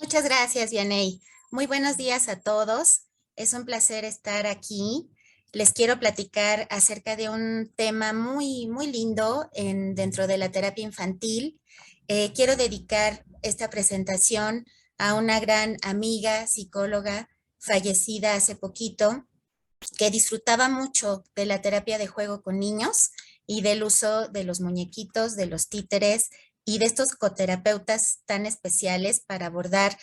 Muchas gracias, Vianey. Muy buenos días a todos. Es un placer estar aquí. Les quiero platicar acerca de un tema muy lindo dentro de la terapia infantil. Quiero dedicar esta presentación a una gran amiga, psicóloga, fallecida hace poquito, que disfrutaba mucho de la terapia de juego con niños y del uso de los muñequitos, de los títeres y de estos coterapeutas tan especiales para abordar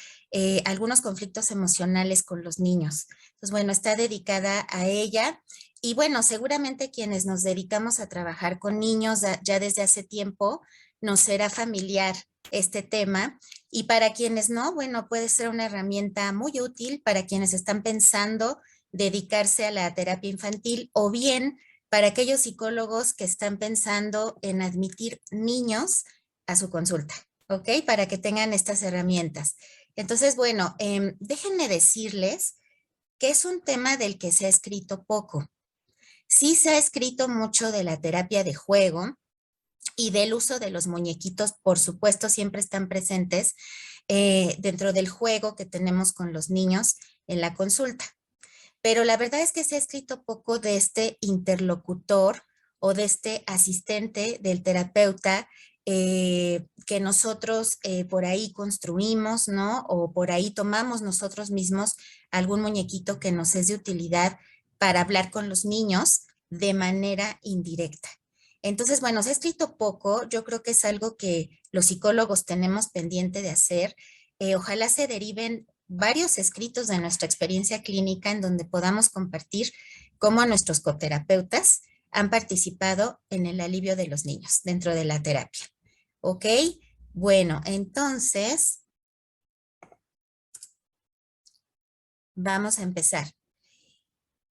algunos conflictos emocionales con los niños. Entonces, bueno, está dedicada a ella y bueno, seguramente quienes nos dedicamos a trabajar con niños ya desde hace tiempo nos será familiar este tema. Y para quienes no, bueno, puede ser una herramienta muy útil para quienes están pensando dedicarse a la terapia infantil o bien para aquellos psicólogos que están pensando en admitir niños a su consulta, ¿ok? Para que tengan estas herramientas. Entonces, bueno, déjenme decirles que es un tema del que se ha escrito poco. Sí se ha escrito mucho de la terapia de juego y del uso de los muñequitos, por supuesto, siempre están presentes dentro del juego que tenemos con los niños en la consulta. Pero la verdad es que se ha escrito poco de este interlocutor o de este asistente del terapeuta que nosotros por ahí construimos, ¿no? O por ahí tomamos nosotros mismos algún muñequito que nos es de utilidad para hablar con los niños de manera indirecta. Entonces, bueno, se ha escrito poco, yo creo que es algo que los psicólogos tenemos pendiente de hacer. Ojalá se deriven varios escritos de nuestra experiencia clínica en donde podamos compartir cómo nuestros coterapeutas han participado en el alivio de los niños dentro de la terapia. ¿Ok? Bueno, entonces vamos a empezar.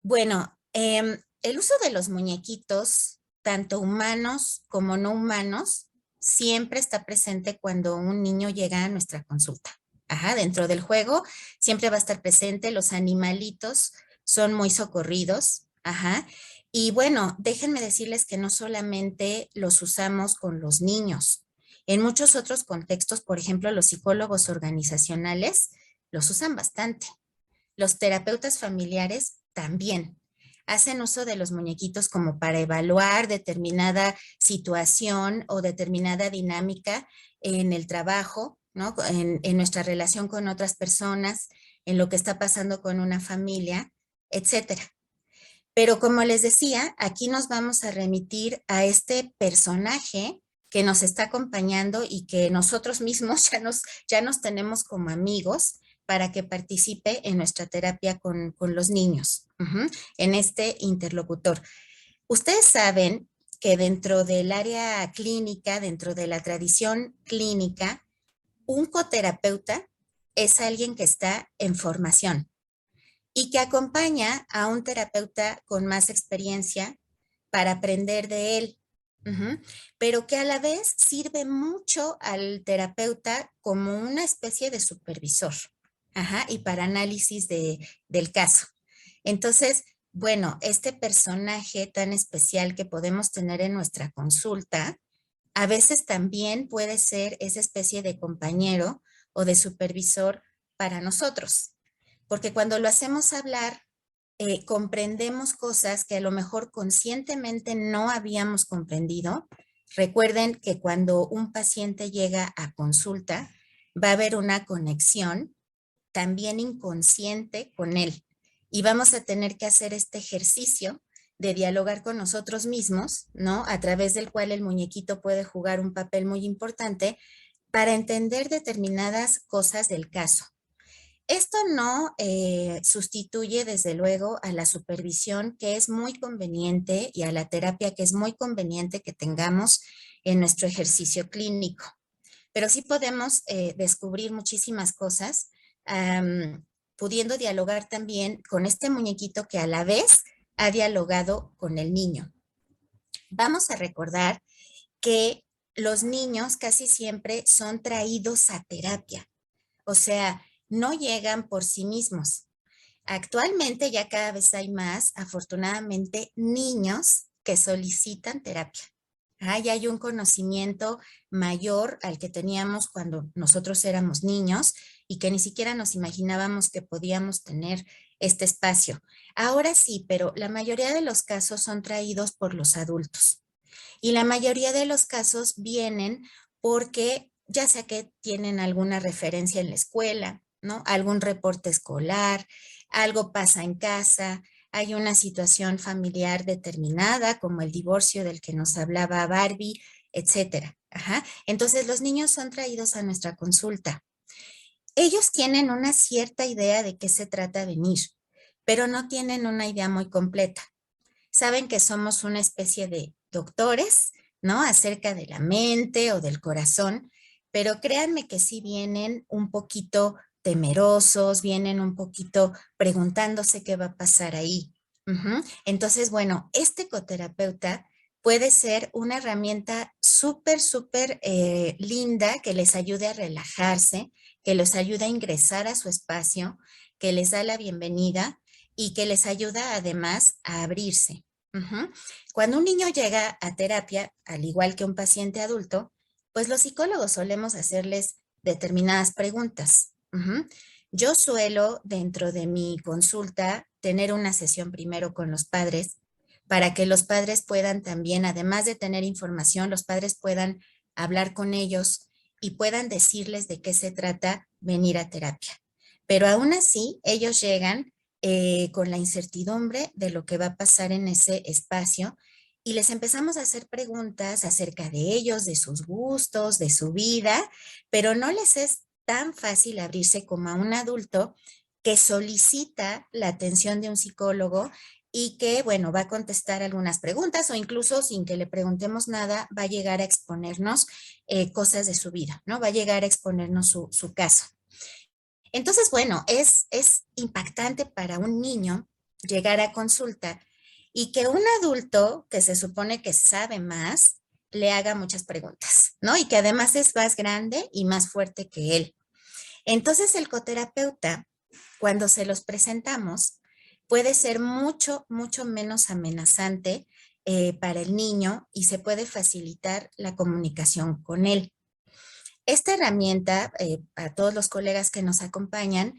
Bueno, el uso de los muñequitos, tanto humanos como no humanos, siempre está presente cuando un niño llega a nuestra consulta. Ajá, dentro del juego siempre va a estar presente, los animalitos son muy socorridos. Ajá. Y bueno, déjenme decirles que no solamente los usamos con los niños. En muchos otros contextos, por ejemplo, los psicólogos organizacionales los usan bastante. Los terapeutas familiares también hacen uso de los muñequitos como para evaluar determinada situación o determinada dinámica en el trabajo, ¿no? En nuestra relación con otras personas, en lo que está pasando con una familia, etcétera. Pero como les decía, aquí nos vamos a remitir a este personaje que nos está acompañando y que nosotros mismos ya nos tenemos como amigos para que participe en nuestra terapia con los niños, en este interlocutor. Ustedes saben que dentro del área clínica, dentro de la tradición clínica, un coterapeuta es alguien que está en formación y que acompaña a un terapeuta con más experiencia para aprender de él, pero que a la vez sirve mucho al terapeuta como una especie de supervisor, y para análisis del caso. Entonces, bueno, este personaje tan especial que podemos tener en nuestra consulta, a veces también puede ser esa especie de compañero o de supervisor para nosotros, porque cuando lo hacemos hablar, comprendemos cosas que a lo mejor conscientemente no habíamos comprendido. Recuerden que cuando un paciente llega a consulta, va a haber una conexión también inconsciente con él. Y vamos a tener que hacer este ejercicio de dialogar con nosotros mismos, ¿no? A través del cual el muñequito puede jugar un papel muy importante para entender determinadas cosas del caso. Esto no sustituye, desde luego, a la supervisión que es muy conveniente y a la terapia que es muy conveniente que tengamos en nuestro ejercicio clínico. Pero sí podemos descubrir muchísimas cosas, pudiendo dialogar también con este muñequito que a la vez ha dialogado con el niño. Vamos a recordar que los niños casi siempre son traídos a terapia, o sea, no llegan por sí mismos. Actualmente ya cada vez hay más, afortunadamente, niños que solicitan terapia. Ya hay un conocimiento mayor al que teníamos cuando nosotros éramos niños y que ni siquiera nos imaginábamos que podíamos tener este espacio. Ahora sí, pero la mayoría de los casos son traídos por los adultos y la mayoría de los casos vienen porque ya sea que tienen alguna referencia en la escuela, ¿no? Algún reporte escolar, algo pasa en casa, hay una situación familiar determinada, como el divorcio del que nos hablaba Barbie, etcétera. Ajá. Entonces, los niños son traídos a nuestra consulta. Ellos tienen una cierta idea de qué se trata venir, pero no tienen una idea muy completa. Saben que somos una especie de doctores, ¿no? Acerca de la mente o del corazón, pero créanme que sí vienen un poquito temerosos, vienen un poquito preguntándose qué va a pasar ahí. Entonces, bueno, este ecoterapeuta puede ser una herramienta súper, súper linda que les ayude a relajarse, que les ayude a ingresar a su espacio, que les da la bienvenida y que les ayuda además a abrirse. Ujú. Cuando un niño llega a terapia, al igual que un paciente adulto, pues los psicólogos solemos hacerles determinadas preguntas. Yo suelo, dentro de mi consulta, tener una sesión primero con los padres para que los padres puedan también, además de tener información, los padres puedan hablar con ellos y puedan decirles de qué se trata venir a terapia. Pero aún así, ellos llegan con la incertidumbre de lo que va a pasar en ese espacio y les empezamos a hacer preguntas acerca de ellos, de sus gustos, de su vida, pero no les es tan fácil abrirse como a un adulto que solicita la atención de un psicólogo y que, bueno, va a contestar algunas preguntas o incluso sin que le preguntemos nada, va a llegar a exponernos cosas de su vida, ¿no? Va a llegar a exponernos su caso. Entonces, bueno, es impactante para un niño llegar a consulta y que un adulto que se supone que sabe más le haga muchas preguntas, ¿no? Y que además es más grande y más fuerte que él. Entonces, el coterapeuta, cuando se los presentamos, puede ser mucho, mucho menos amenazante para el niño y se puede facilitar la comunicación con él. Esta herramienta, para todos los colegas que nos acompañan,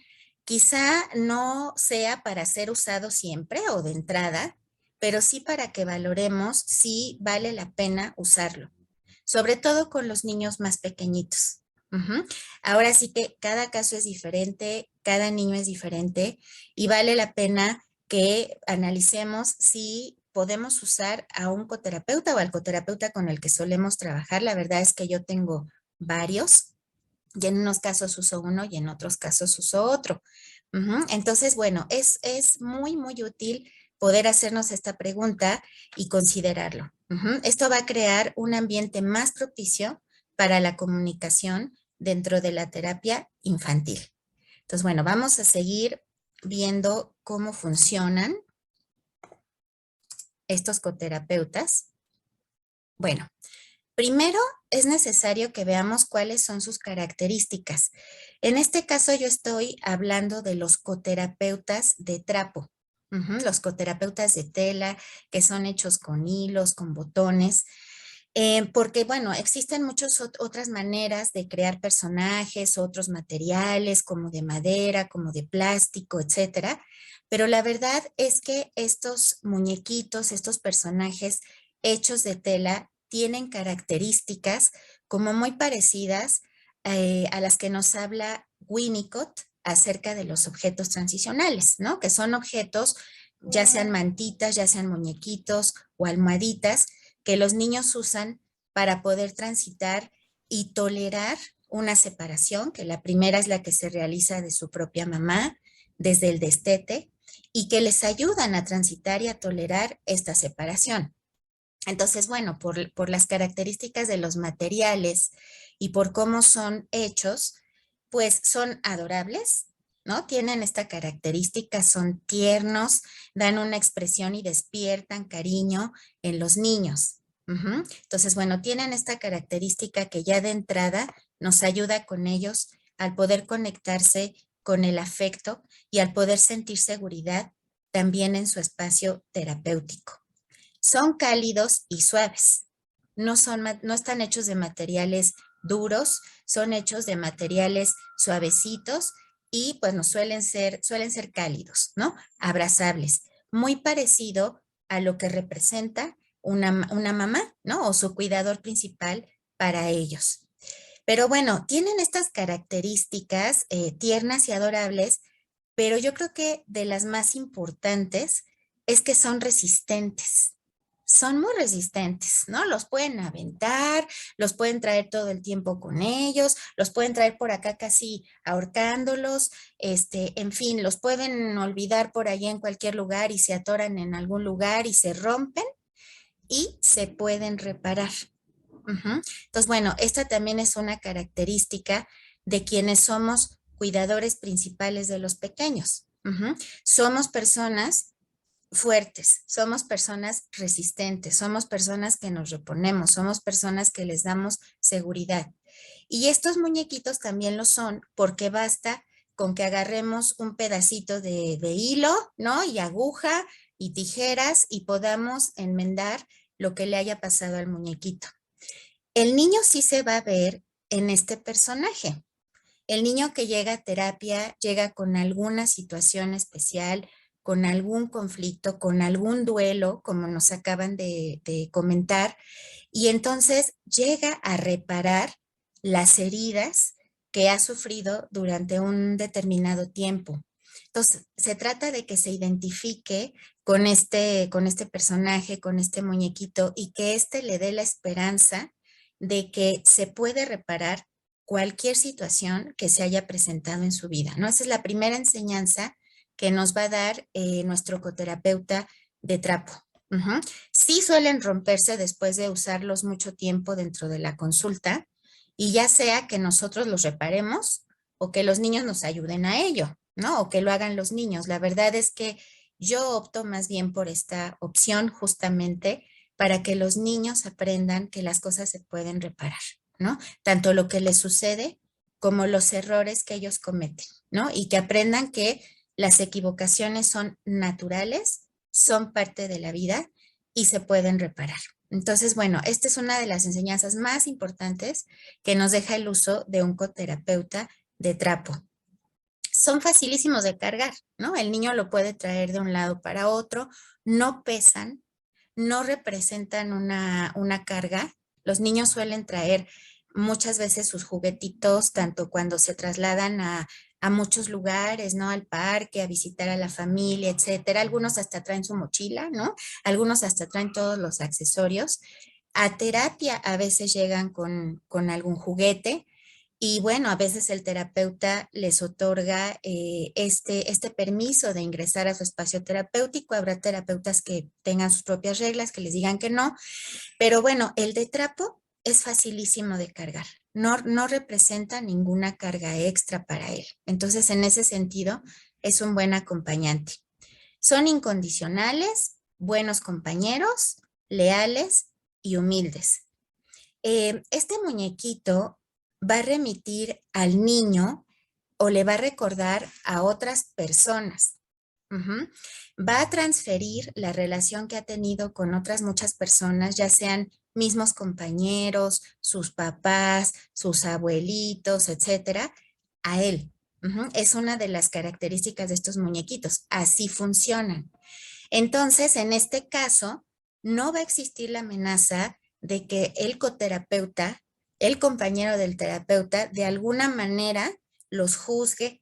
quizá no sea para ser usado siempre o de entrada, pero sí para que valoremos si vale la pena usarlo, sobre todo con los niños más pequeñitos. Ahora sí que cada caso es diferente, cada niño es diferente y vale la pena que analicemos si podemos usar a un coterapeuta o al coterapeuta con el que solemos trabajar. La verdad es que yo tengo varios, y en unos casos uso uno y en otros casos uso otro. Entonces, bueno, es muy, muy útil poder hacernos esta pregunta y considerarlo. Esto va a crear un ambiente más propicio para la comunicación dentro de la terapia infantil. Entonces, bueno, vamos a seguir viendo cómo funcionan estos coterapeutas. Bueno, primero, es necesario que veamos cuáles son sus características. En este caso, yo estoy hablando de los coterapeutas de trapo, los coterapeutas de tela, que son hechos con hilos, con botones, porque, bueno, existen muchas otras maneras de crear personajes, otros materiales, como de madera, como de plástico, etcétera. Pero la verdad es que estos muñequitos, estos personajes hechos de tela, tienen características como muy parecidas a las que nos habla Winnicott acerca de los objetos transicionales, ¿no? Que son objetos, ya sean mantitas, ya sean muñequitos o almohaditas, que los niños usan para poder transitar y tolerar una separación, que la primera es la que se realiza de su propia mamá, desde el destete, y que les ayudan a transitar y a tolerar esta separación. Entonces, bueno, por las características de los materiales y por cómo son hechos, pues son adorables, ¿no? Tienen esta característica, son tiernos, dan una expresión y despiertan cariño en los niños. Entonces, bueno, tienen esta característica que ya de entrada nos ayuda con ellos al poder conectarse con el afecto y al poder sentir seguridad también en su espacio terapéutico. Son cálidos y suaves. no están hechos de materiales duros, son hechos de materiales suavecitos y pues suelen ser cálidos, ¿no? Abrazables, muy parecido a lo que representa una mamá, ¿no? O su cuidador principal para ellos. Pero bueno, tienen estas características tiernas y adorables, pero yo creo que de las más importantes es que son resistentes. Son muy resistentes, ¿no? Los pueden aventar, los pueden traer todo el tiempo con ellos, los pueden traer por acá casi ahorcándolos, en fin, los pueden olvidar por allá en cualquier lugar y se atoran en algún lugar y se rompen y se pueden reparar. Ujú. Entonces, bueno, esta también es una característica de quienes somos cuidadores principales de los pequeños. Ujú. Somos personas fuertes, somos personas resistentes, somos personas que nos reponemos, somos personas que les damos seguridad. Y estos muñequitos también lo son porque basta con que agarremos un pedacito de hilo, ¿no? Y aguja y tijeras y podamos enmendar lo que le haya pasado al muñequito. El niño sí se va a ver en este personaje. El niño que llega a terapia llega con alguna situación especial, con algún conflicto, con algún duelo, como nos acaban de comentar, y entonces llega a reparar las heridas que ha sufrido durante un determinado tiempo. Entonces, se trata de que se identifique con este personaje, con este muñequito, y que éste le dé la esperanza de que se puede reparar cualquier situación que se haya presentado en su vida, ¿no? Esa es la primera enseñanza que nos va a dar nuestro coterapeuta de trapo. Uh-huh. Sí suelen romperse después de usarlos mucho tiempo dentro de la consulta y ya sea que nosotros los reparemos o que los niños nos ayuden a ello, ¿no? O que lo hagan los niños. La verdad es que yo opto más bien por esta opción justamente para que los niños aprendan que las cosas se pueden reparar, ¿no? Tanto lo que les sucede como los errores que ellos cometen, ¿no? Y que aprendan que las equivocaciones son naturales, son parte de la vida y se pueden reparar. Entonces, bueno, esta es una de las enseñanzas más importantes que nos deja el uso de un coterapeuta de trapo. Son facilísimos de cargar, ¿no? El niño lo puede traer de un lado para otro, no pesan, no representan una carga. Los niños suelen traer muchas veces sus juguetitos, tanto cuando se trasladan a muchos lugares, ¿no? Al parque, a visitar a la familia, etcétera. Algunos hasta traen su mochila, ¿no? Algunos hasta traen todos los accesorios. A terapia a veces llegan con algún juguete. Y bueno, a veces el terapeuta les otorga este permiso de ingresar a su espacio terapéutico. Habrá terapeutas que tengan sus propias reglas, que les digan que no. Pero bueno, el de trapo es facilísimo de cargar. No representa ninguna carga extra para él. Entonces, en ese sentido, es un buen acompañante. Son incondicionales, buenos compañeros, leales y humildes. Este muñequito va a remitir al niño o le va a recordar a otras personas. Ujú. Va a transferir la relación que ha tenido con otras muchas personas, ya sean mismos compañeros, sus papás, sus abuelitos, etcétera, a él. Ujú. Es una de las características de estos muñequitos. Así funcionan. Entonces, en este caso, no va a existir la amenaza de que el coterapeuta, el compañero del terapeuta, de alguna manera los juzgue,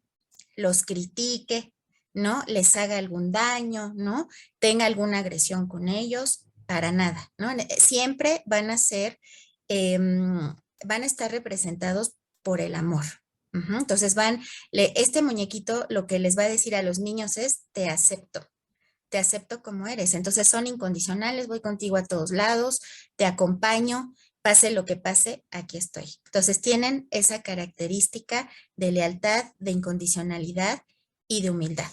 los critique, ¿no? Les haga algún daño, ¿no? Tenga alguna agresión con ellos, para nada, ¿no? Siempre van a ser, van a estar representados por el amor. Ujú. Entonces este muñequito lo que les va a decir a los niños es, te acepto como eres. Entonces son incondicionales, voy contigo a todos lados, te acompaño, pase lo que pase, aquí estoy. Entonces tienen esa característica de lealtad, de incondicionalidad y de humildad.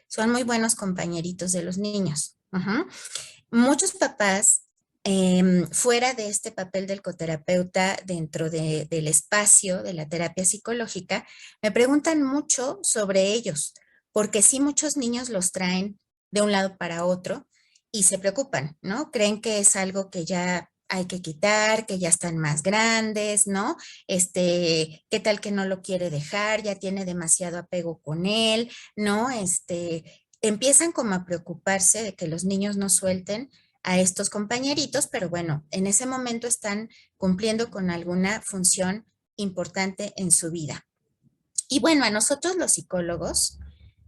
Son muy buenos compañeritos de los niños. Ujú. Muchos papás, fuera de este papel del coterapeuta dentro del espacio de la terapia psicológica, me preguntan mucho sobre ellos, porque sí muchos niños los traen de un lado para otro y se preocupan, ¿no? Creen que es algo que ya hay que quitar, que ya están más grandes, ¿no? ¿Qué tal que no lo quiere dejar? Ya tiene demasiado apego con él, ¿no? Empiezan como a preocuparse de que los niños no suelten a estos compañeritos, pero bueno, en ese momento están cumpliendo con alguna función importante en su vida. Y bueno, a nosotros los psicólogos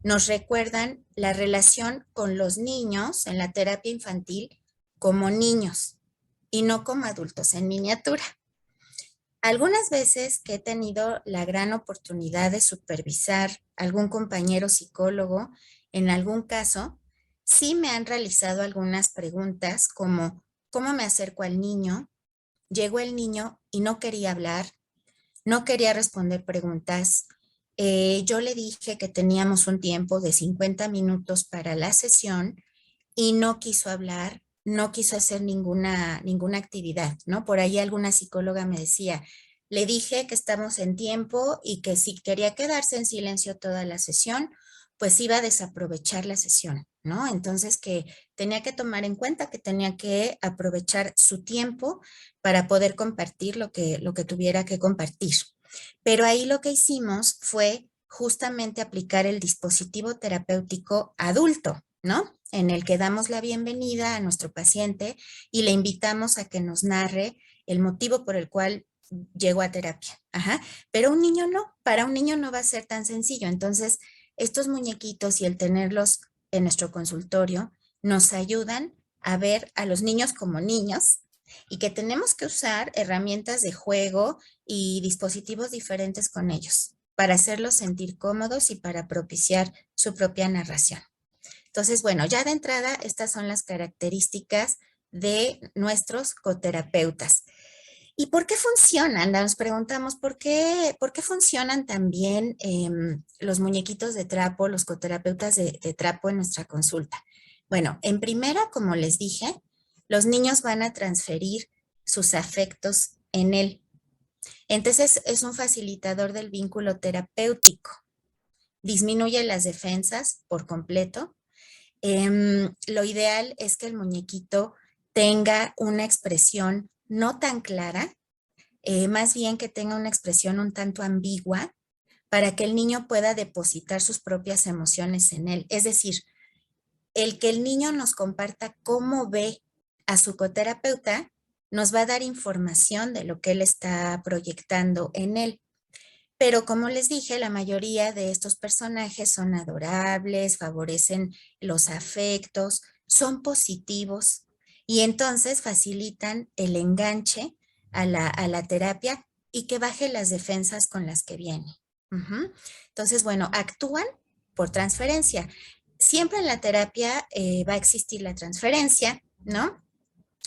nos recuerdan la relación con los niños en la terapia infantil como niños y no como adultos en miniatura. Algunas veces que he tenido la gran oportunidad de supervisar algún compañero psicólogo en algún caso, sí me han realizado algunas preguntas como ¿cómo me acerco al niño? Llegó el niño y no quería hablar, no quería responder preguntas. Yo le dije que teníamos un tiempo de 50 minutos para la sesión y no quiso hablar, no quiso hacer ninguna actividad, ¿no? Por ahí alguna psicóloga me decía, le dije que estamos en tiempo y que si quería quedarse en silencio toda la sesión, pues iba a desaprovechar la sesión, ¿no? Entonces que tenía que tomar en cuenta que tenía que aprovechar su tiempo para poder compartir lo que tuviera que compartir. Pero ahí lo que hicimos fue justamente aplicar el dispositivo terapéutico adulto, ¿no? En el que damos la bienvenida a nuestro paciente y le invitamos a que nos narre el motivo por el cual llegó a terapia. Ajá. Pero un niño no, para un niño no va a ser tan sencillo. Entonces, estos muñequitos y el tenerlos en nuestro consultorio nos ayudan a ver a los niños como niños y que tenemos que usar herramientas de juego y dispositivos diferentes con ellos para hacerlos sentir cómodos y para propiciar su propia narración. Entonces, bueno, ya de entrada, estas son las características de nuestros coterapeutas. ¿Y por qué funcionan? Nos preguntamos, ¿por qué funcionan también los muñequitos de trapo, los coterapeutas de trapo en nuestra consulta? Bueno, en primera, como les dije, los niños van a transferir sus afectos en él. Entonces, es un facilitador del vínculo terapéutico. Disminuye las defensas por completo. Lo ideal es que el muñequito tenga una expresión no tan clara, más bien que tenga una expresión un tanto ambigua para que el niño pueda depositar sus propias emociones en él. Es decir, el que el niño nos comparta cómo ve a su coterapeuta nos va a dar información de lo que él está proyectando en él. Pero como les dije, la mayoría de estos personajes son adorables, favorecen los afectos, son positivos y entonces facilitan el enganche a la terapia y que baje las defensas con las que viene. Entonces, bueno, actúan por transferencia. Siempre en la terapia va a existir la transferencia, ¿no?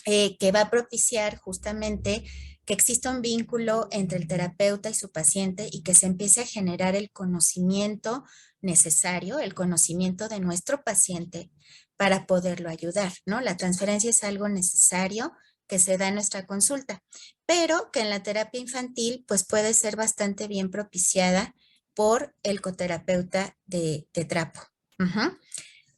Que va a propiciar justamente que exista un vínculo entre el terapeuta y su paciente y que se empiece a generar el conocimiento necesario, el conocimiento de nuestro paciente para poderlo ayudar, ¿no? La transferencia es algo necesario que se da en nuestra consulta, pero que en la terapia infantil pues puede ser bastante bien propiciada por el coterapeuta de trapo. Uh-huh.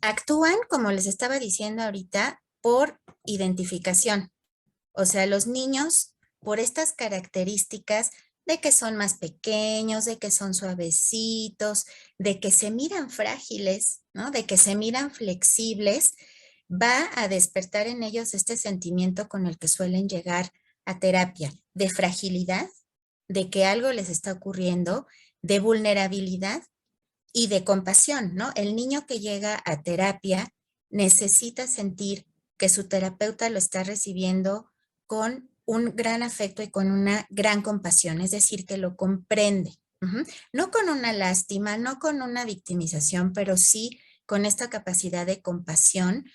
Actúan, como les estaba diciendo ahorita, por identificación. O sea, los niños, por estas características de que son más pequeños, de que son suavecitos, de que se miran frágiles, ¿no? De que se miran flexibles, va a despertar en ellos este sentimiento con el que suelen llegar a terapia, de fragilidad, de que algo les está ocurriendo, de vulnerabilidad y de compasión, ¿no? El niño que llega a terapia necesita sentir que su terapeuta lo está recibiendo con un gran afecto y con una gran compasión, es decir, que lo comprende. No con una lástima, no con una victimización, pero sí con esta capacidad de compasión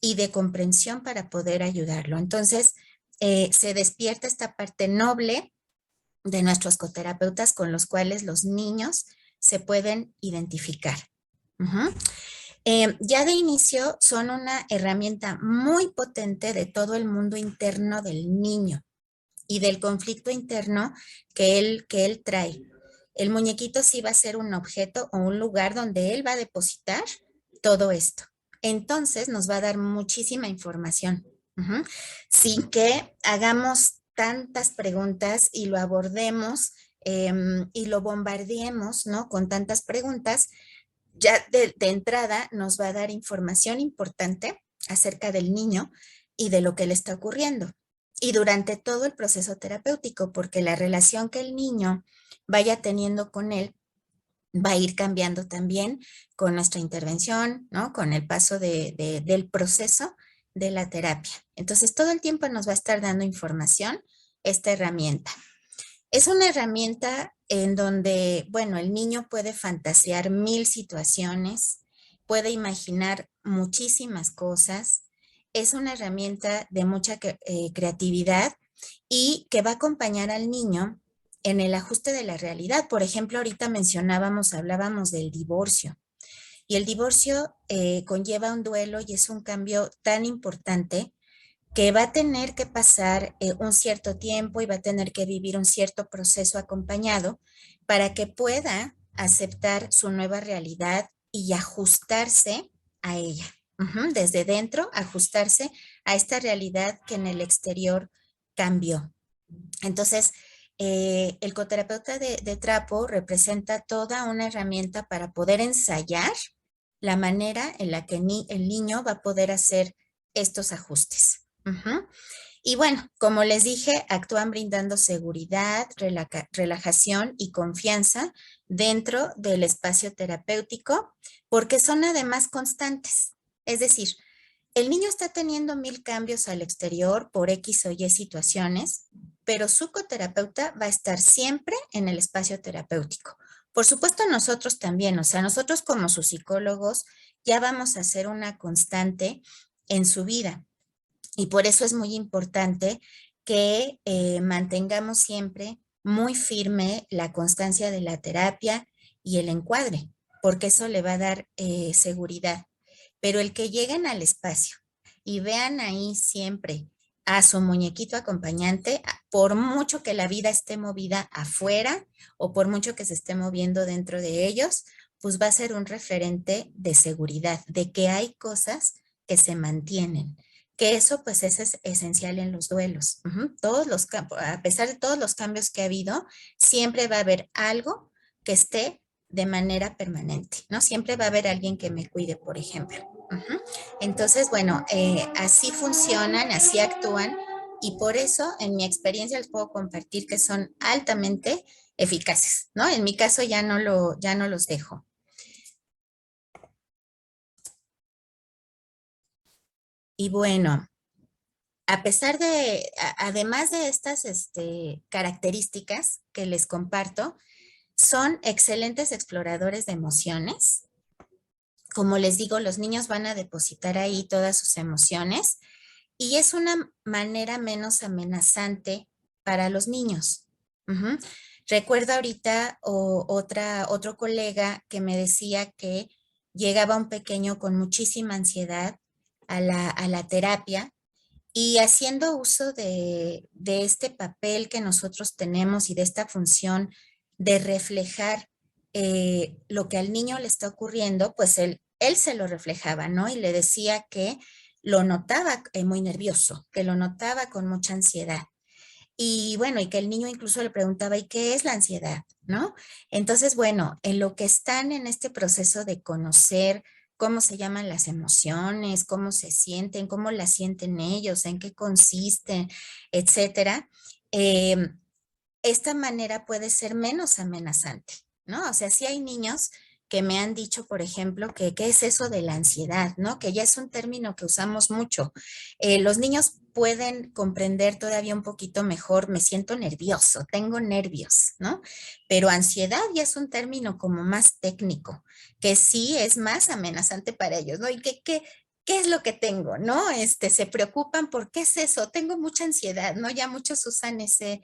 y de comprensión para poder ayudarlo. Entonces, se despierta esta parte noble de nuestros coterapeutas con los cuales los niños se pueden identificar. Uh-huh. Ya de inicio son una herramienta muy potente de todo el mundo interno del niño y del conflicto interno que él trae. El muñequito sí va a ser un objeto o un lugar donde él va a depositar todo esto. Entonces nos va a dar muchísima información. Ujú. Sin que hagamos tantas preguntas y lo abordemos y lo bombardeemos, ¿no? Con tantas preguntas, ya de entrada nos va a dar información importante acerca del niño y de lo que le está ocurriendo. Y durante todo el proceso terapéutico, porque la relación que el niño vaya teniendo con él va a ir cambiando también con nuestra intervención, ¿no? Con el paso del proceso de la terapia. Entonces, todo el tiempo nos va a estar dando información esta herramienta. Es una herramienta en donde, bueno, el niño puede fantasear mil situaciones, puede imaginar muchísimas cosas. Es una herramienta de mucha creatividad y que va a acompañar al niño en el ajuste de la realidad. Por ejemplo, ahorita hablábamos del divorcio. Y el divorcio conlleva un duelo y es un cambio tan importante que va a tener que pasar un cierto tiempo y va a tener que vivir un cierto proceso acompañado para que pueda aceptar su nueva realidad y ajustarse a ella. Desde dentro, ajustarse a esta realidad que en el exterior cambió. Entonces, el coterapeuta de trapo representa toda una herramienta para poder ensayar la manera en la que el niño va a poder hacer estos ajustes. Y bueno, como les dije, actúan brindando seguridad, relajación y confianza dentro del espacio terapéutico, porque son además constantes. Es decir, el niño está teniendo mil cambios al exterior por X o Y situaciones, pero su coterapeuta va a estar siempre en el espacio terapéutico. Por supuesto, nosotros también, o sea, nosotros como sus psicólogos ya vamos a ser una constante en su vida. Y por eso es muy importante que mantengamos siempre muy firme la constancia de la terapia y el encuadre, porque eso le va a dar seguridad. Pero el que lleguen al espacio y vean ahí siempre a su muñequito acompañante, por mucho que la vida esté movida afuera o por mucho que se esté moviendo dentro de ellos, pues va a ser un referente de seguridad, de que hay cosas que se mantienen, que eso pues es esencial en los duelos. Todos los a pesar de todos los cambios que ha habido, siempre va a haber algo que esté de manera permanente, ¿no? Siempre va a haber alguien que me cuide, por ejemplo. Entonces, bueno, así funcionan, así actúan y por eso en mi experiencia les puedo compartir que son altamente eficaces, ¿no? En mi caso ya no los dejo. Y bueno, a pesar de, además de estas características que les comparto, son excelentes exploradores de emociones. Como les digo, los niños van a depositar ahí todas sus emociones y es una manera menos amenazante para los niños. Ujú. Recuerdo ahorita otro colega que me decía que llegaba un pequeño con muchísima ansiedad a la terapia y haciendo uso de este papel que nosotros tenemos y de esta función de reflejar lo que al niño le está ocurriendo, pues él se lo reflejaba, ¿no? Y le decía que lo notaba muy nervioso, que lo notaba con mucha ansiedad. Y bueno, y que el niño incluso le preguntaba, ¿y qué es la ansiedad? ¿No? Entonces, bueno, en lo que están en este proceso de conocer cómo se llaman las emociones, cómo se sienten, cómo las sienten ellos, en qué consisten, etcétera, eh, esta manera puede ser menos amenazante, ¿no? O sea, sí hay niños que me han dicho, por ejemplo, que qué es eso de la ansiedad, ¿no? Que ya es un término que usamos mucho. Los niños pueden comprender todavía un poquito mejor, me siento nervioso, tengo nervios, ¿no? Pero ansiedad ya es un término como más técnico, que sí es más amenazante para ellos, ¿no? ¿Qué es lo que tengo, no? Se preocupan por qué es eso, tengo mucha ansiedad, ¿no? Ya muchos usan ese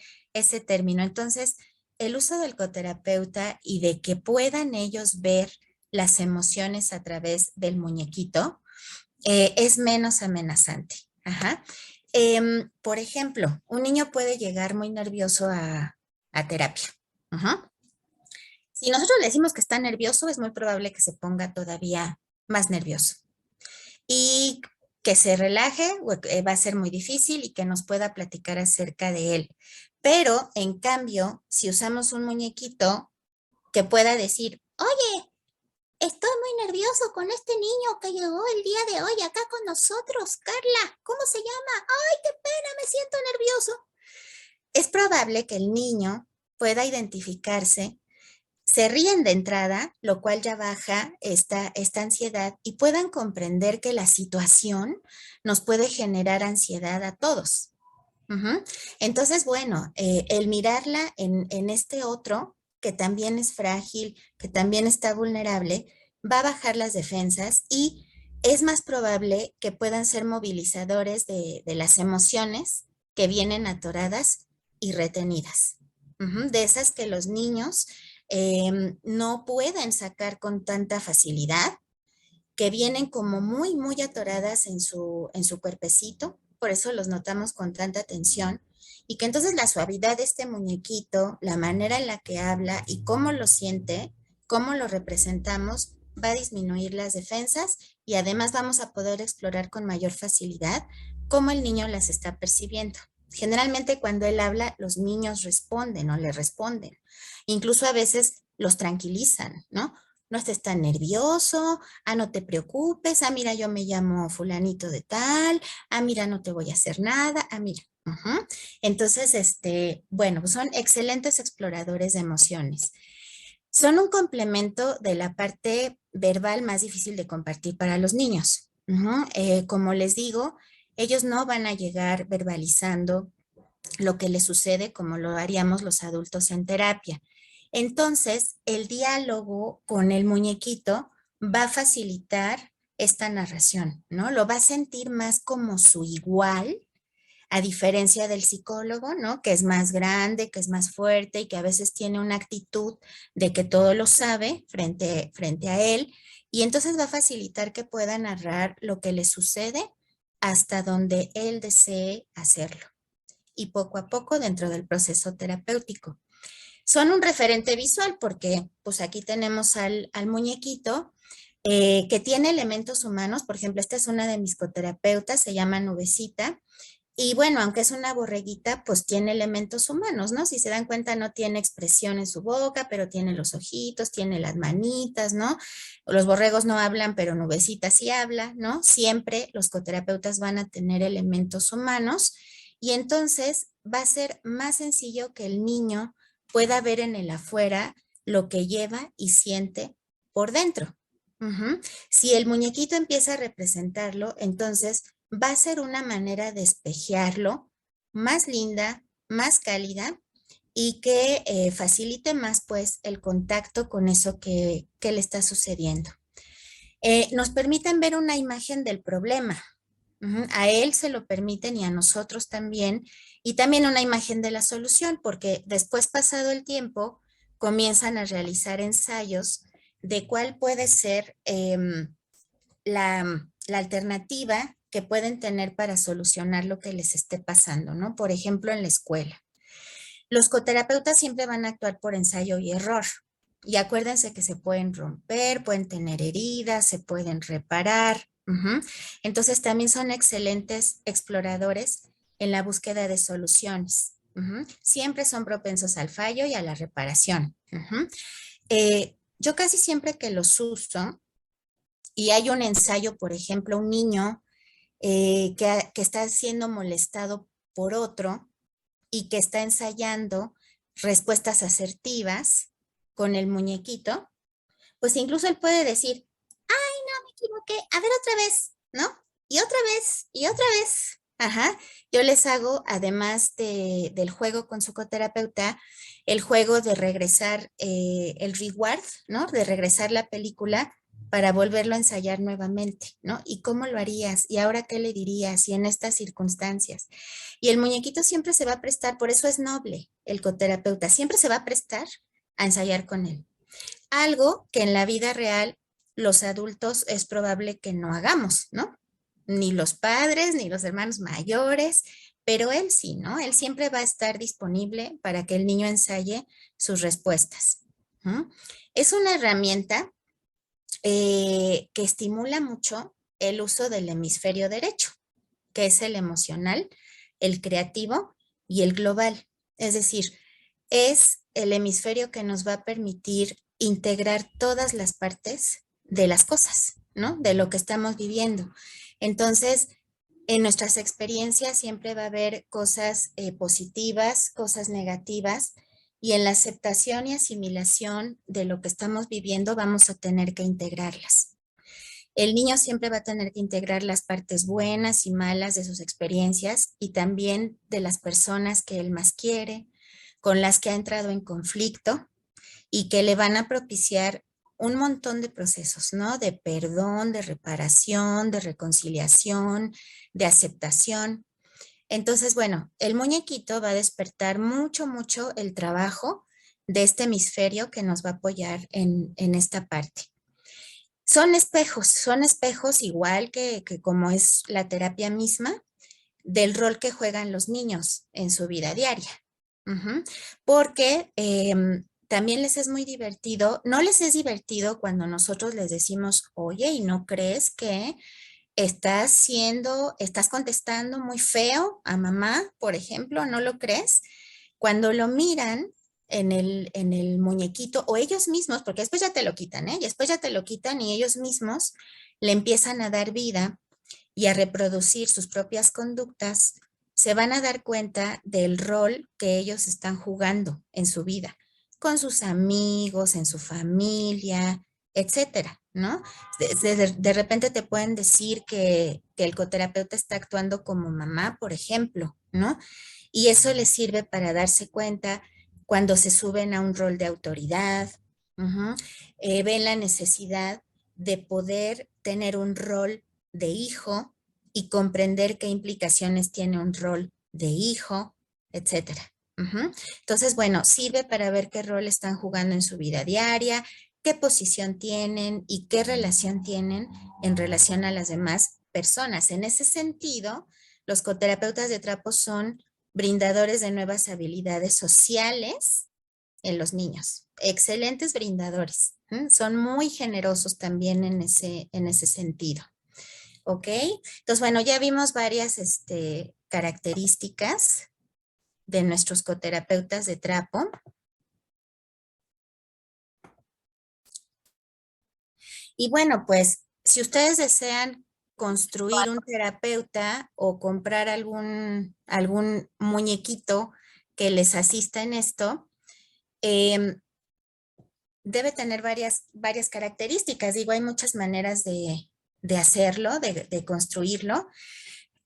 término. Entonces, el uso del coterapeuta y de que puedan ellos ver las emociones a través del muñequito es menos amenazante. Ajá. Por ejemplo, un niño puede llegar muy nervioso a terapia. Ajá. Si nosotros le decimos que está nervioso, es muy probable que se ponga todavía más nervioso. Y que se relaje, va a ser muy difícil y que nos pueda platicar acerca de él. Pero, en cambio, si usamos un muñequito que pueda decir, oye, estoy muy nervioso con este niño que llegó el día de hoy acá con nosotros, Carla, ¿cómo se llama? Ay, qué pena, me siento nervioso. Es probable que el niño pueda identificarse, se ríen de entrada, lo cual ya baja esta ansiedad y puedan comprender que la situación nos puede generar ansiedad a todos. Ujú. Entonces, bueno, el mirarla en este otro, que también es frágil, que también está vulnerable, va a bajar las defensas y es más probable que puedan ser movilizadores de las emociones que vienen atoradas y retenidas. Ujú. De esas que los niños no pueden sacar con tanta facilidad, que vienen como muy, muy atoradas en su cuerpecito, por eso los notamos con tanta tensión, y que entonces la suavidad de este muñequito, la manera en la que habla y cómo lo siente, cómo lo representamos, va a disminuir las defensas y además vamos a poder explorar con mayor facilidad cómo el niño las está percibiendo. Generalmente cuando él habla, los niños responden o le responden. Incluso a veces los tranquilizan, ¿no? No estés tan nervioso, no te preocupes, mira, yo me llamo fulanito de tal, mira, no te voy a hacer nada, mira. Entonces, bueno, pues son excelentes exploradores de emociones. Son un complemento de la parte verbal más difícil de compartir para los niños. Como les digo, ellos no van a llegar verbalizando lo que le sucede como lo haríamos los adultos en terapia. Entonces, el diálogo con el muñequito va a facilitar esta narración, ¿no? Lo va a sentir más como su igual, a diferencia del psicólogo, ¿no? Que es más grande, que es más fuerte y que a veces tiene una actitud de que todo lo sabe frente a él. Y entonces va a facilitar que pueda narrar lo que le sucede hasta donde él desee hacerlo y poco a poco dentro del proceso terapéutico. Son un referente visual porque pues aquí tenemos al muñequito que tiene elementos humanos. Por ejemplo, esta es una de mis coterapeutas, se llama Nubecita. Y bueno, aunque es una borreguita, pues tiene elementos humanos, ¿no? Si se dan cuenta, no tiene expresión en su boca, pero tiene los ojitos, tiene las manitas, ¿no? Los borregos no hablan, pero Nubecita sí habla, ¿no? Siempre los coterapeutas van a tener elementos humanos y entonces va a ser más sencillo que el niño pueda ver en el afuera lo que lleva y siente por dentro. Si el muñequito empieza a representarlo, entonces va a ser una manera de espejearlo más linda, más cálida y que facilite más pues el contacto con eso que le está sucediendo. Nos permiten ver una imagen del problema. A él se lo permiten y a nosotros también, y también una imagen de la solución, porque después, pasado el tiempo, comienzan a realizar ensayos de cuál puede ser la alternativa que pueden tener para solucionar lo que les esté pasando, ¿no? Por ejemplo, en la escuela. Los coterapeutas siempre van a actuar por ensayo y error. Y acuérdense que se pueden romper, pueden tener heridas, se pueden reparar. Entonces también son excelentes exploradores en la búsqueda de soluciones. Siempre son propensos al fallo y a la reparación. Yo casi siempre que los uso y hay un ensayo, por ejemplo, un niño que está siendo molestado por otro y que está ensayando respuestas asertivas con el muñequito, pues incluso él puede decir, ay, no, me equivoqué, a ver otra vez, ¿no? Y otra vez, y otra vez. Ajá, yo les hago, además del juego con su coterapeuta, el juego de regresar el reward, ¿no? De regresar la película para volverlo a ensayar nuevamente, ¿no? ¿Y cómo lo harías? ¿Y ahora qué le dirías? ¿Y en estas circunstancias? Y el muñequito siempre se va a prestar, por eso es noble el coterapeuta, siempre se va a prestar a ensayar con él. Algo que en la vida real los adultos es probable que no hagamos, ¿no? Ni los padres, ni los hermanos mayores, pero él sí, ¿no? Él siempre va a estar disponible para que el niño ensaye sus respuestas. Es una herramienta que estimula mucho el uso del hemisferio derecho, que es el emocional, el creativo y el global. Es decir, es el hemisferio que nos va a permitir integrar todas las partes de las cosas, ¿no? De lo que estamos viviendo. Entonces, en nuestras experiencias siempre va a haber cosas positivas, cosas negativas, y en la aceptación y asimilación de lo que estamos viviendo vamos a tener que integrarlas. El niño siempre va a tener que integrar las partes buenas y malas de sus experiencias y también de las personas que él más quiere, con las que ha entrado en conflicto y que le van a propiciar un montón de procesos, ¿no? De perdón, de reparación, de reconciliación, de aceptación. Entonces, bueno, el muñequito va a despertar mucho, mucho el trabajo de este hemisferio que nos va a apoyar en esta parte. Son espejos igual que como es la terapia misma, del rol que juegan los niños en su vida diaria. Porque también les es muy divertido, no les es divertido cuando nosotros les decimos, oye, ¿y no crees que estás contestando muy feo a mamá, por ejemplo? ¿No lo crees? Cuando lo miran en el muñequito o ellos mismos, porque después ya te lo quitan, ¿eh? Y después ya te lo quitan y ellos mismos le empiezan a dar vida y a reproducir sus propias conductas, se van a dar cuenta del rol que ellos están jugando en su vida, con sus amigos, en su familia, etcétera, ¿no? De repente te pueden decir que el coterapeuta está actuando como mamá, por ejemplo, ¿no? Y eso les sirve para darse cuenta cuando se suben a un rol de autoridad, ven la necesidad de poder tener un rol de hijo y comprender qué implicaciones tiene un rol de hijo, etcétera. Entonces, bueno, sirve para ver qué rol están jugando en su vida diaria, qué posición tienen y qué relación tienen en relación a las demás personas. En ese sentido, los coterapeutas de trapo son brindadores de nuevas habilidades sociales en los niños. Excelentes brindadores. Son muy generosos también en ese sentido. ¿Ok? Entonces, bueno, ya vimos varias características de nuestros coterapeutas de trapo. Y bueno, pues si ustedes desean construir un terapeuta o comprar algún muñequito que les asista en esto, debe tener varias características. Digo, hay muchas maneras de hacerlo, de construirlo.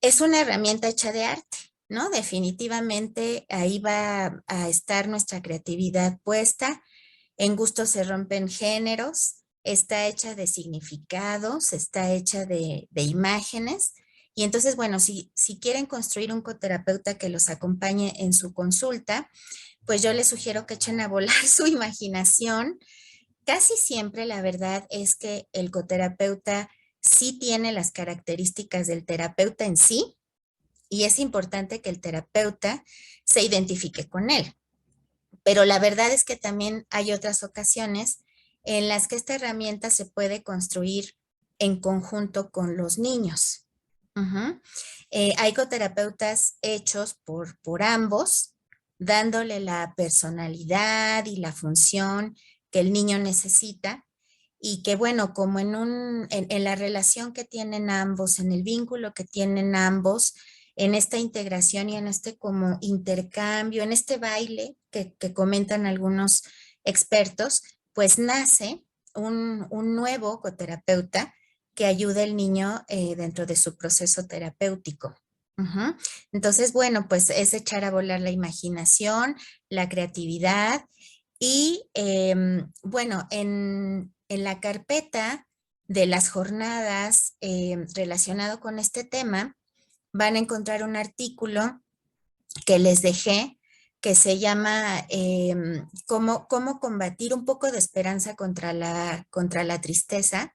Es una herramienta hecha de arte, ¿no? Definitivamente ahí va a estar nuestra creatividad puesta. En gusto se rompen géneros, está hecha de significados, está hecha de imágenes. Y entonces, bueno, si quieren construir un coterapeuta que los acompañe en su consulta, pues yo les sugiero que echen a volar su imaginación. Casi siempre la verdad es que el coterapeuta sí tiene las características del terapeuta en sí y es importante que el terapeuta se identifique con él. Pero la verdad es que también hay otras ocasiones en las que esta herramienta se puede construir en conjunto con los niños. Hay coterapeutas hechos por ambos, dándole la personalidad y la función que el niño necesita y que bueno, como en la relación que tienen ambos, en el vínculo que tienen ambos, en esta integración y en este como intercambio, en este baile que comentan algunos expertos, pues nace un nuevo coterapeuta que ayude al niño dentro de su proceso terapéutico. Entonces, bueno, pues es echar a volar la imaginación, la creatividad y bueno, en la carpeta de las jornadas relacionado con este tema, van a encontrar un artículo que les dejé que se llama cómo combatir un poco de esperanza contra la tristeza.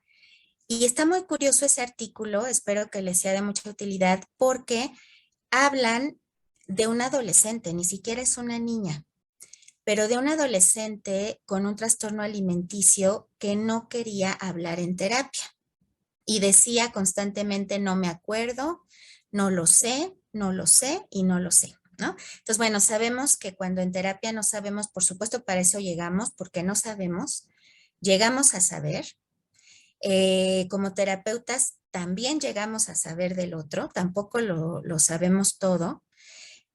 Y está muy curioso ese artículo, espero que les sea de mucha utilidad porque hablan de un adolescente, ni siquiera es una niña, pero de un adolescente con un trastorno alimenticio que no quería hablar en terapia. y decía constantemente, no me acuerdo, no lo sé, no lo sé y no lo sé, ¿no? Entonces, bueno, sabemos que cuando en terapia no sabemos, por supuesto, para eso llegamos, porque no sabemos, llegamos a saber. Como terapeutas también llegamos a saber del otro, tampoco lo sabemos todo.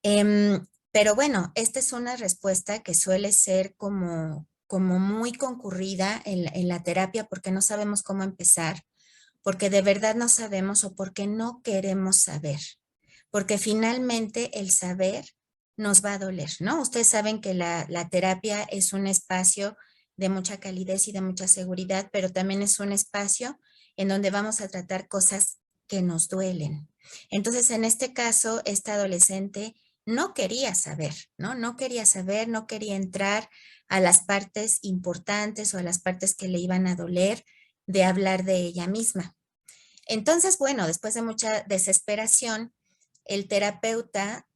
Pero bueno, esta es una respuesta que suele ser como muy concurrida en la terapia porque no sabemos cómo empezar, porque de verdad no sabemos o porque no queremos saber, porque finalmente el saber nos va a doler, ¿no? Ustedes saben que la terapia es un espacio de mucha calidez y de mucha seguridad, pero también es un espacio en donde vamos a tratar cosas que nos duelen. Entonces, en este caso, esta adolescente no quería saber, ¿no? No quería saber, no quería entrar a las partes importantes o a las partes que le iban a doler de hablar de ella misma. Entonces, bueno, después de mucha desesperación, el terapeuta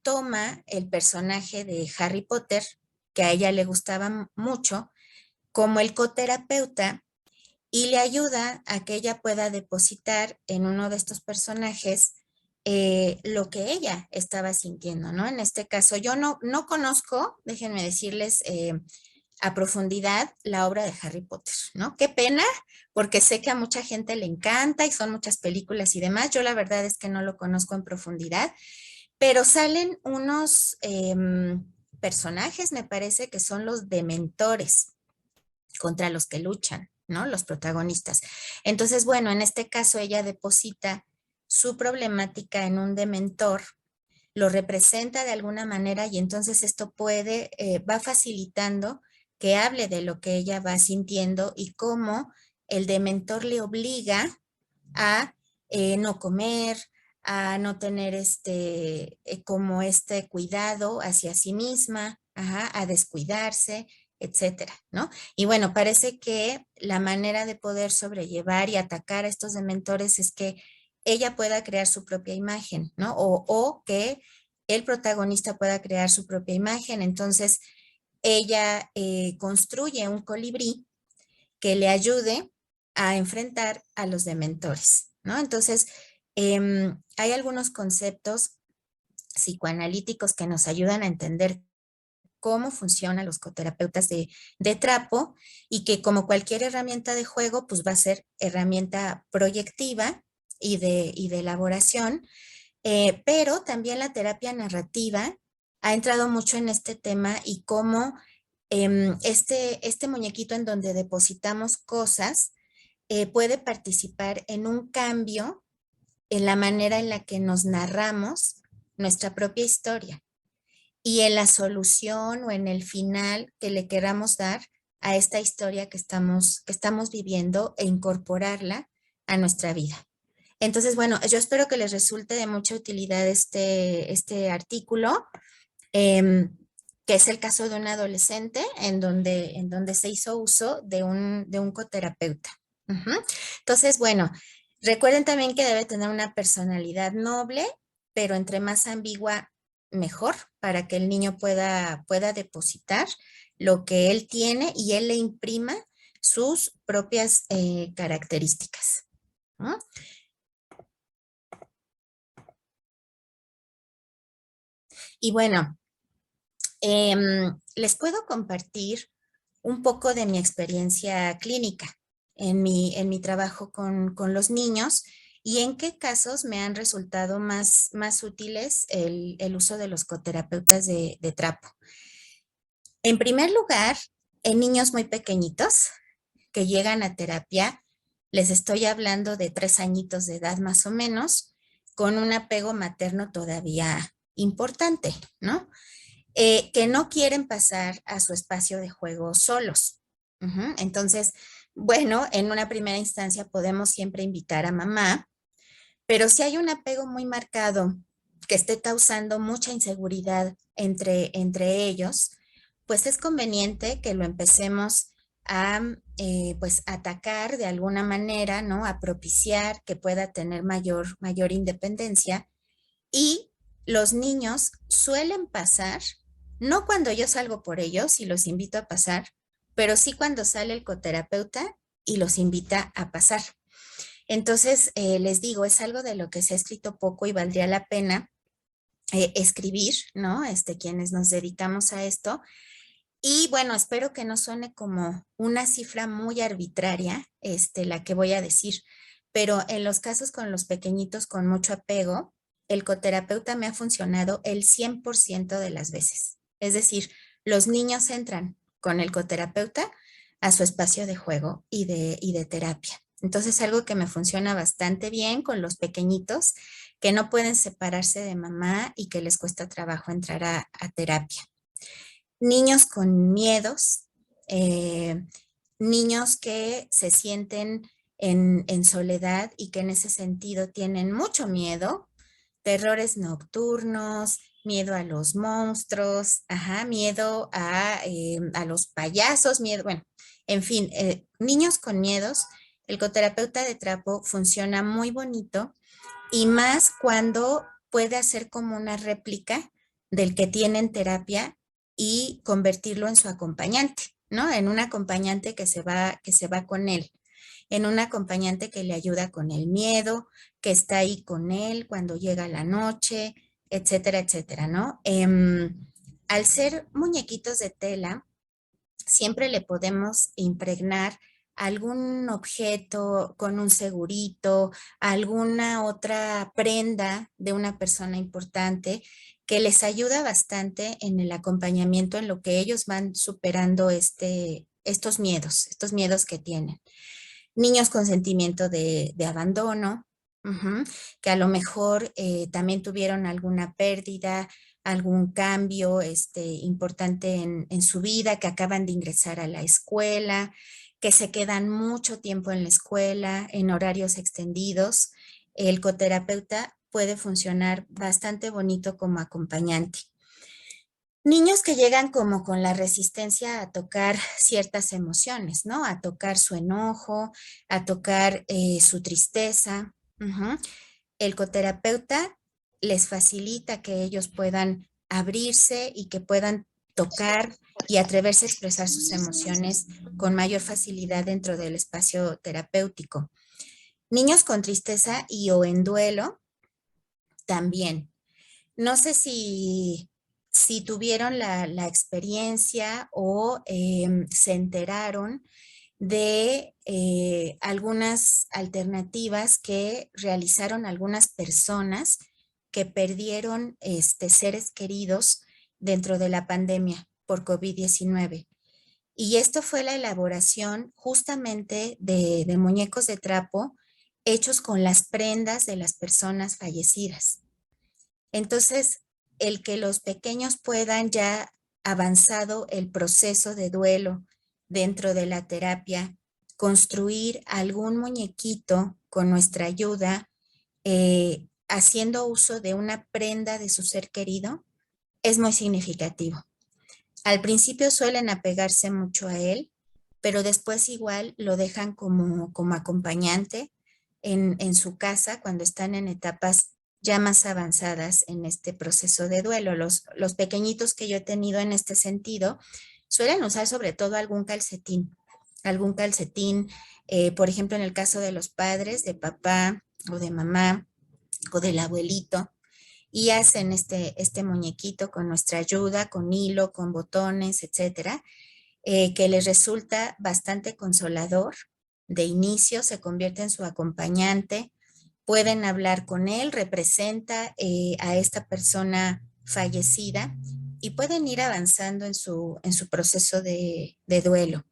toma el personaje de Harry Potter, que a ella le gustaba mucho, como el coterapeuta y le ayuda a que ella pueda depositar en uno de estos personajes lo que ella estaba sintiendo, ¿no? En este caso, yo no conozco, déjenme decirles, a profundidad la obra de Harry Potter, ¿no? Qué pena, porque sé que a mucha gente le encanta y son muchas películas y demás. Yo la verdad es que no lo conozco en profundidad, pero salen unos personajes, me parece que son los dementores contra los que luchan, ¿no? Los protagonistas. Entonces, bueno, en este caso ella deposita su problemática en un dementor, lo representa de alguna manera y entonces esto va facilitando que hable de lo que ella va sintiendo y cómo el dementor le obliga a no comer, a no tener como este cuidado hacia sí misma, ajá, a descuidarse, etcétera, ¿no? Y bueno, parece que la manera de poder sobrellevar y atacar a estos dementores es que ella pueda crear su propia imagen, ¿no? O que el protagonista pueda crear su propia imagen. Entonces, ella construye un colibrí que le ayude a enfrentar a los dementores, ¿no? Entonces, hay algunos conceptos psicoanalíticos que nos ayudan a entender cómo funcionan los coterapeutas de trapo y que como cualquier herramienta de juego, pues va a ser herramienta proyectiva y de elaboración, pero también la terapia narrativa ha entrado mucho en este tema y cómo este muñequito en donde depositamos cosas puede participar en un cambio en la manera en la que nos narramos nuestra propia historia y en la solución o en el final que le queramos dar a esta historia que estamos viviendo e incorporarla a nuestra vida. Entonces, bueno, yo espero que les resulte de mucha utilidad este artículo, eh, que es el caso de un adolescente en donde se hizo uso de un coterapeuta. Ujú. Entonces, bueno, recuerden también que debe tener una personalidad noble, pero entre más ambigua, mejor, para que el niño pueda depositar lo que él tiene y él le imprima sus propias características, ¿no? Y bueno, les puedo compartir un poco de mi experiencia clínica en mi trabajo con los niños y en qué casos me han resultado más útiles el uso de los coterapeutas de trapo. En primer lugar, en niños muy pequeñitos que llegan a terapia, les estoy hablando de 3 añitos de edad más o menos, con un apego materno todavía importante, ¿no? Que no quieren pasar a su espacio de juego solos. Ujú. Entonces, bueno, en una primera instancia podemos siempre invitar a mamá, pero si hay un apego muy marcado que esté causando mucha inseguridad entre ellos, pues es conveniente que lo empecemos a pues atacar de alguna manera, ¿no? A propiciar que pueda tener mayor independencia y los niños suelen pasar, no cuando yo salgo por ellos y los invito a pasar, pero sí cuando sale el coterapeuta y los invita a pasar. Entonces, les digo, es algo de lo que se ha escrito poco y valdría la pena escribir, ¿no? Quienes nos dedicamos a esto. Y bueno, espero que no suene como una cifra muy arbitraria, la que voy a decir, pero en los casos con los pequeñitos con mucho apego, el coterapeuta me ha funcionado el 100% de las veces. Es decir, los niños entran con el coterapeuta a su espacio de juego y de terapia. Entonces, algo que me funciona bastante bien con los pequeñitos que no pueden separarse de mamá y que les cuesta trabajo entrar a terapia. Niños con miedos, eh, niños que se sienten en soledad y que en ese sentido tienen mucho miedo, terrores nocturnos, miedo a los monstruos, ajá, miedo a los payasos, miedo, bueno, en fin, niños con miedos, el coterapeuta de trapo funciona muy bonito y más cuando puede hacer como una réplica del que tiene en terapia y convertirlo en su acompañante, ¿no? En un acompañante que se va con él, en un acompañante que le ayuda con el miedo, que está ahí con él cuando llega la noche, etcétera, etcétera, ¿no? Al ser muñequitos de tela, siempre le podemos impregnar algún objeto con un segurito, alguna otra prenda de una persona importante que les ayuda bastante en el acompañamiento en lo que ellos van superando estos miedos que tienen. Niños con sentimiento de abandono, ujú, que a lo mejor también tuvieron alguna pérdida, algún cambio importante en su vida, que acaban de ingresar a la escuela, que se quedan mucho tiempo en la escuela, en horarios extendidos. El coterapeuta puede funcionar bastante bonito como acompañante. Niños que llegan como con la resistencia a tocar ciertas emociones, ¿no? A tocar su enojo, a tocar su tristeza. Ujú. El coterapeuta les facilita que ellos puedan abrirse y que puedan tocar y atreverse a expresar sus emociones con mayor facilidad dentro del espacio terapéutico. Niños con tristeza y o en duelo también. No sé si tuvieron la experiencia o se enteraron de algunas alternativas que realizaron algunas personas que perdieron seres queridos dentro de la pandemia por COVID-19. Y esto fue la elaboración justamente de muñecos de trapo hechos con las prendas de las personas fallecidas. Entonces, el que los pequeños puedan ya avanzado el proceso de duelo dentro de la terapia, construir algún muñequito con nuestra ayuda, haciendo uso de una prenda de su ser querido, es muy significativo. Al principio suelen apegarse mucho a él, pero después igual lo dejan como acompañante en su casa cuando están en etapas ya más avanzadas en este proceso de duelo. Los pequeñitos que yo he tenido en este sentido suelen usar sobre todo algún calcetín, por ejemplo, en el caso de los padres, de papá o de mamá o del abuelito, y hacen este muñequito con nuestra ayuda, con hilo, con botones, etcétera, que les resulta bastante consolador. De inicio se convierte en su acompañante, pueden hablar con él, representa a esta persona fallecida y pueden ir avanzando en su proceso de duelo.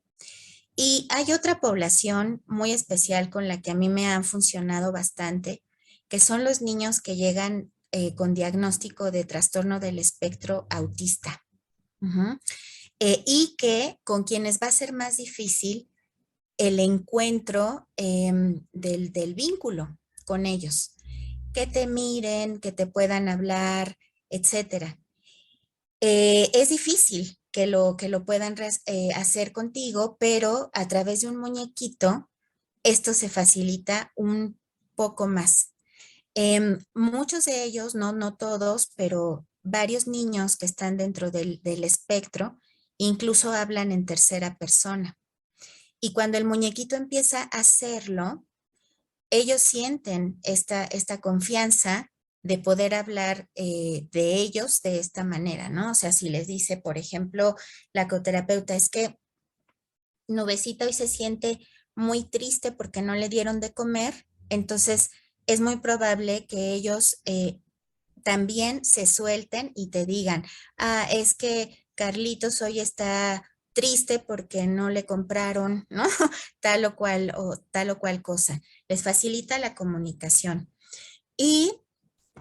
Y hay otra población muy especial con la que a mí me han funcionado bastante, que son los niños que llegan con diagnóstico de trastorno del espectro autista. Ujú. Y que con quienes va a ser más difícil el encuentro del vínculo con ellos, que te miren, que te puedan hablar, etcétera. Es difícil que lo puedan hacer contigo, pero a través de un muñequito, esto se facilita un poco más. Muchos de ellos, no todos, pero varios niños que están dentro del espectro, incluso hablan en tercera persona. Y cuando el muñequito empieza a hacerlo, ellos sienten esta confianza de poder hablar de ellos de esta manera, ¿no? O sea, si les dice, por ejemplo, la coterapeuta, es que Nubecita hoy se siente muy triste porque no le dieron de comer, entonces es muy probable que ellos también se suelten y te digan, ah, es que Carlitos hoy está triste porque no le compraron, ¿no? Tal o cual cosa. Les facilita la comunicación. Y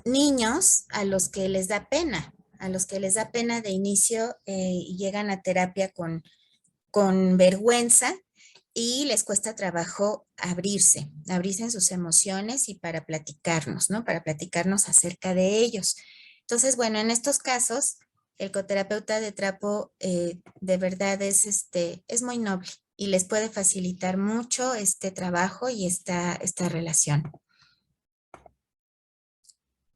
niños a los que les da pena, a los que les da pena de inicio y llegan a terapia con vergüenza y les cuesta trabajo abrirse en sus emociones y para platicarnos, ¿no? Para platicarnos acerca de ellos. Entonces, bueno, en estos casos, el coterapeuta de trapo de verdad es muy noble y les puede facilitar mucho este trabajo y esta relación.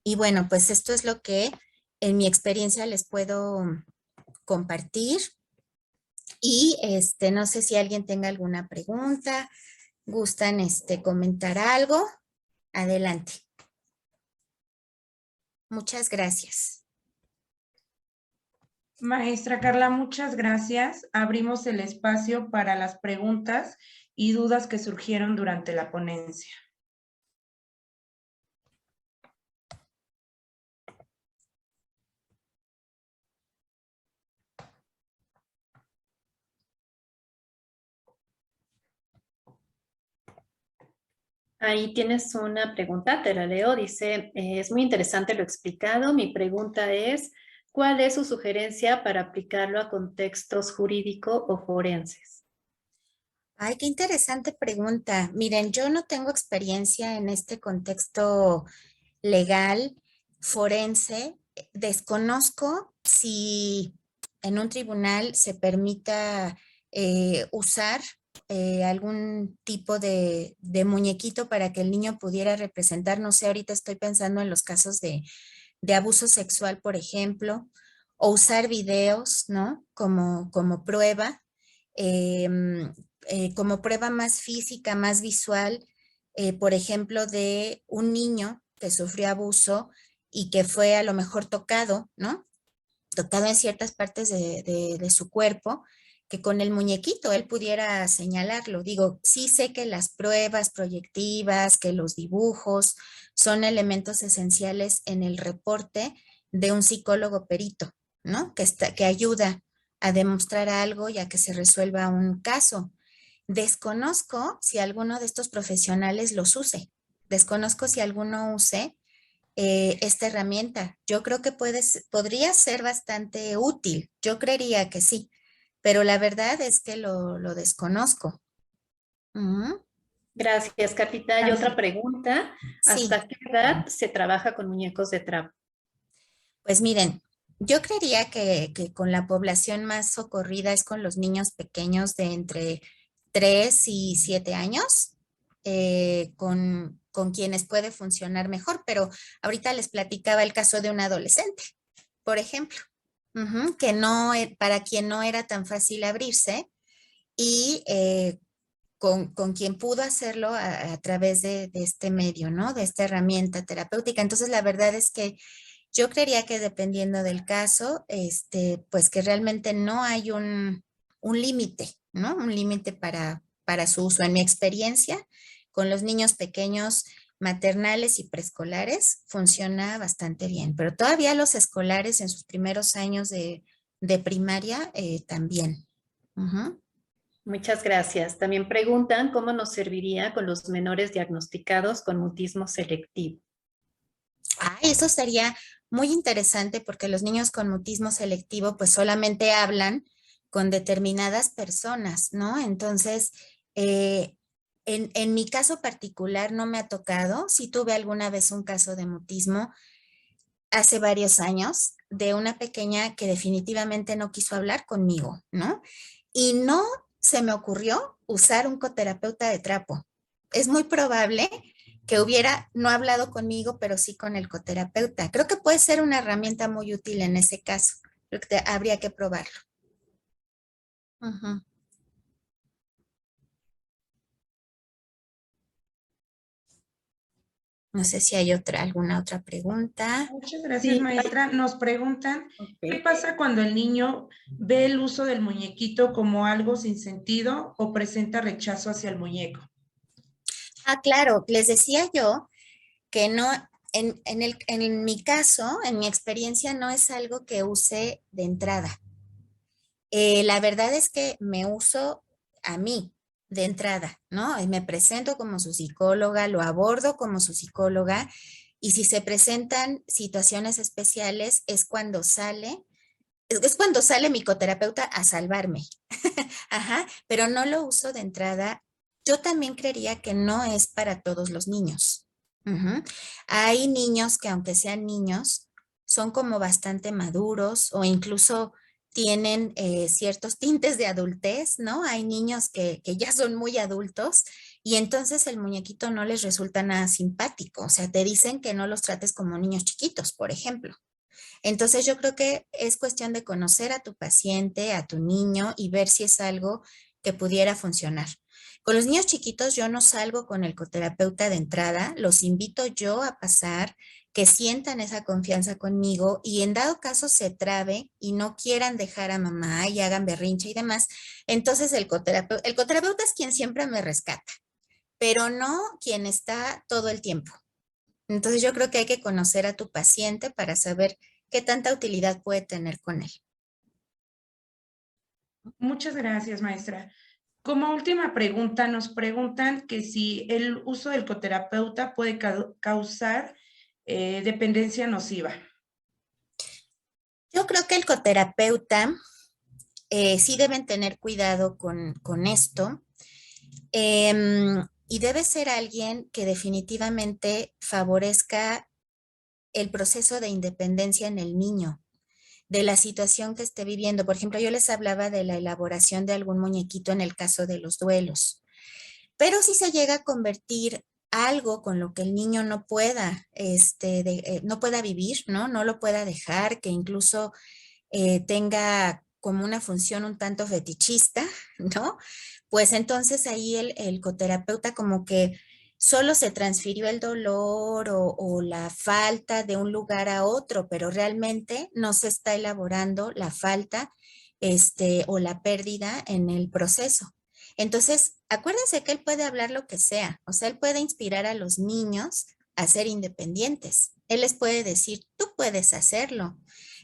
Y bueno, pues esto es lo que en mi experiencia les puedo compartir. Y no sé si alguien tenga alguna pregunta, gustan comentar algo. Adelante. Muchas gracias. Maestra Carla, muchas gracias. Abrimos el espacio para las preguntas y dudas que surgieron durante la ponencia. Ahí tienes una pregunta, te la leo. Dice, es muy interesante lo explicado. Mi pregunta es, ¿cuál es su sugerencia para aplicarlo a contextos jurídico o forenses? Ay, qué interesante pregunta. Miren, yo no tengo experiencia en este contexto legal, forense. Desconozco si en un tribunal se permita usar algún tipo de muñequito para que el niño pudiera representar. No sé, ahorita estoy pensando en los casos de abuso sexual, por ejemplo, o usar videos, ¿no? Como prueba. em, como prueba más física, más visual, por ejemplo, de un niño que sufrió abuso y que fue a lo mejor tocado, ¿no? Tocado en ciertas partes de su cuerpo, que con el muñequito él pudiera señalarlo. Digo, sí sé que las pruebas proyectivas, que los dibujos son elementos esenciales en el reporte de un psicólogo perito, ¿no? Que ayuda a demostrar algo y a que se resuelva un caso. Desconozco si alguno de estos profesionales los use. Desconozco si alguno use esta herramienta. Yo creo que podría ser bastante útil. Yo creería que sí, pero la verdad es que lo desconozco. Ujú. Gracias, Carlita. Y otra pregunta, Sí, ¿hasta qué edad se trabaja con muñecos de trapo? pues miren, yo creería que con la población más socorrida es con los niños pequeños de entre 3 y 7 años, con quienes puede funcionar mejor, pero ahorita les platicaba el caso de un adolescente, por ejemplo, que no, para quien no era tan fácil abrirse y con quien pudo hacerlo a través de este medio, ¿no? De esta herramienta terapéutica. Entonces, la verdad es que yo creería que dependiendo del caso, pues que realmente no hay un límite, ¿no? Un límite para su uso. En mi experiencia, con los niños pequeños maternales y preescolares, funciona bastante bien, pero todavía los escolares en sus primeros años de primaria también. Ujú. Muchas gracias. También preguntan cómo nos serviría con los menores diagnosticados con mutismo selectivo. Ah, eso sería muy interesante porque los niños con mutismo selectivo pues solamente hablan con determinadas personas, ¿no? Entonces, eh, en mi caso particular no me ha tocado, sí tuve alguna vez un caso de mutismo hace varios años de una pequeña que definitivamente no quiso hablar conmigo, ¿no? Y no se me ocurrió usar un coterapeuta de trapo. Es muy probable que hubiera no hablado conmigo, pero sí con el coterapeuta. Creo que puede ser una herramienta muy útil en ese caso. Creo que habría que probarlo. No sé si hay alguna otra pregunta. Muchas gracias, Sí, maestra. Nos preguntan, ¿qué ok. pasa cuando el niño ve el uso del muñequito como algo sin sentido o presenta rechazo hacia el muñeco? Ah, claro, les decía yo que no, en mi caso, en mi experiencia, no es algo que use de entrada. La verdad es que me uso a mí de entrada, ¿no? Y me presento como su psicóloga, lo abordo como su psicóloga, y si se presentan situaciones especiales es cuando sale, es cuando sale mi coterapeuta a salvarme. Ajá, pero no lo uso de entrada. Yo también creería que no es para todos los niños. Ujú. Hay niños que aunque sean niños, son como bastante maduros o incluso tienen ciertos tintes de adultez, ¿no? Hay niños que ya son muy adultos y entonces el muñequito no les resulta nada simpático. O sea, te dicen que no los trates como niños chiquitos, por ejemplo. Entonces yo creo que es cuestión de conocer a tu paciente, a tu niño y ver si es algo que pudiera funcionar. Con los niños chiquitos yo no salgo con el coterapeuta de entrada, los invito yo a pasar, que sientan esa confianza conmigo y en dado caso se trabe y no quieran dejar a mamá y hagan berrinche y demás, entonces el coterapeuta es quien siempre me rescata, pero no quien está todo el tiempo. Entonces yo creo que hay que conocer a tu paciente para saber qué tanta utilidad puede tener con él. Muchas gracias, maestra. Como última pregunta, nos preguntan que si el uso del coterapeuta puede causar dependencia nociva. Yo creo que el coterapeuta sí deben tener cuidado con esto y debe ser alguien que definitivamente favorezca el proceso de independencia en el niño, de la situación que esté viviendo. Por ejemplo, yo les hablaba de la elaboración de algún muñequito en el caso de los duelos. Pero si se llega a convertir algo con lo que el niño no pueda, no pueda vivir, ¿no? No lo pueda dejar, que incluso tenga como una función un tanto fetichista, ¿no? Pues entonces ahí el coterapeuta como que solo se transfirió el dolor o la falta de un lugar a otro, pero realmente no se está elaborando la falta, o la pérdida en el proceso. Entonces, acuérdense que él puede hablar lo que sea, o sea, él puede inspirar a los niños a ser independientes. Él les puede decir, tú puedes hacerlo,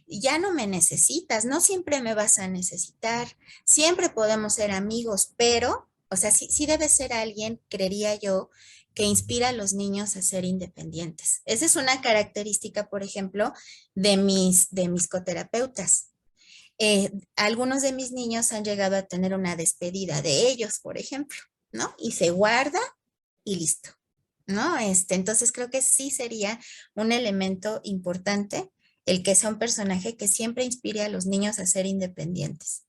ya no me necesitas, no siempre me vas a necesitar, siempre podemos ser amigos, pero, o sea, sí debe ser alguien, creería yo, que inspira a los niños a ser independientes. Esa es una característica, por ejemplo, de mis coterapeutas. Algunos de mis niños han llegado a tener una despedida de ellos, por ejemplo, ¿no? Y se guarda y listo, ¿no? Entonces creo que sí sería un elemento importante el que sea un personaje que siempre inspire a los niños a ser independientes.